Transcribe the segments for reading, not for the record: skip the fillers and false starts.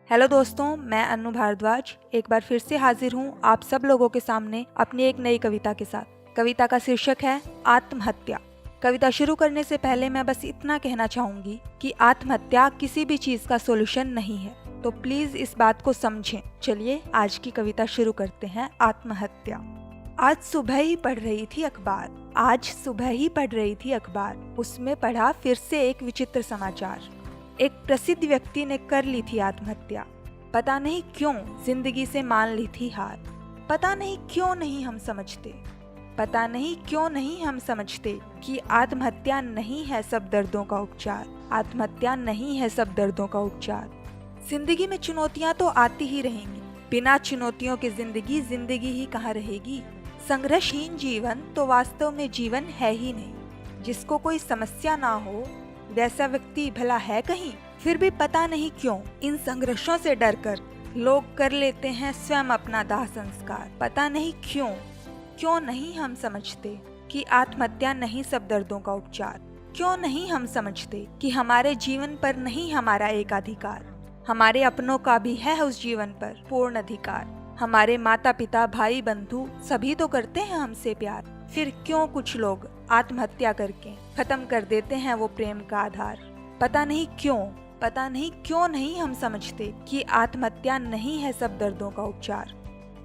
Hello दोस्तों, मैं अनु भारद्वाज एक बार फिर से हाजिर हूँ आप सब लोगों के सामने अपनी एक नई कविता के साथ। कविता का शीर्षक है आत्महत्या। कविता शुरू करने से पहले मैं बस इतना कहना चाहूंगी कि आत्महत्या किसी भी चीज का सोल्यूशन नहीं है, तो प्लीज इस बात को समझें। चलिए आज की कविता शुरू करते हैं। आत्महत्या। आज सुबह ही पढ़ रही थी अखबार, उसमें पढ़ा फिर से एक विचित्र समाचार। एक प्रसिद्ध व्यक्ति ने कर ली थी आत्महत्या। पता नहीं क्यों जिंदगी से मान ली थी हार। पता नहीं क्यों नहीं हम समझते कि आत्महत्या नहीं है सब दर्दों का उपचार। जिंदगी में चुनौतियां तो आती ही रहेंगी, बिना चुनौतियों के जिंदगी ही कहाँ रहेगी। संघर्षहीन जीवन तो वास्तव में जीवन है ही नहीं। जिसको कोई समस्या ना हो वैसा व्यक्ति भला है कहीं। फिर भी पता नहीं क्यों इन संघर्षों से डरकर लोग कर लेते हैं स्वयं अपना दाह संस्कार। पता नहीं क्यों नहीं हम समझते कि आत्महत्या नहीं सब दर्दों का उपचार। क्यों नहीं हम समझते कि हमारे जीवन पर नहीं हमारा एकाधिकार। हमारे अपनों का भी है उस जीवन पर पूर्ण अधिकार। हमारे माता पिता भाई बंधु सभी तो करते हैं हमसे प्यार। फिर क्यों कुछ लोग आत्महत्या करके खत्म कर देते हैं वो प्रेम का आधार। पता नहीं क्यों नहीं हम समझते कि आत्महत्या नहीं है सब दर्दों का उपचार।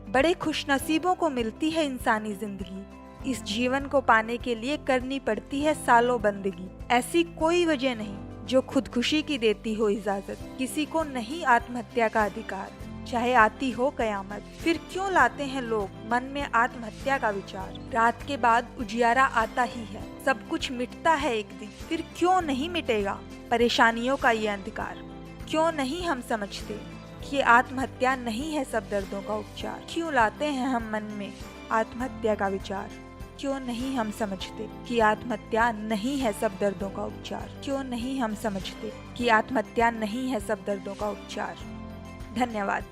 बड़े खुशनसीबों को मिलती है इंसानी जिंदगी। इस जीवन को पाने के लिए करनी पड़ती है सालों बंदगी। ऐसी कोई वजह नहीं जो खुदकुशी की देती हो इजाजत। किसी को नहीं आत्महत्या का अधिकार, चाहे आती हो कयामत। फिर क्यों लाते हैं लोग मन में आत्महत्या का विचार। रात के बाद उजियारा आता ही है, सब कुछ मिटता है एक दिन। फिर क्यों नहीं मिटेगा परेशानियों का ये अंधकार। क्यों नहीं हम समझते कि आत्महत्या नहीं है सब दर्दों का उपचार। क्यों लाते हैं हम मन में आत्महत्या का विचार। क्यों नहीं हम समझते कि आत्महत्या नहीं है सब दर्दों का उपचार। क्यों नहीं हम समझते कि आत्महत्या नहीं है सब दर्दों का उपचार। धन्यवाद।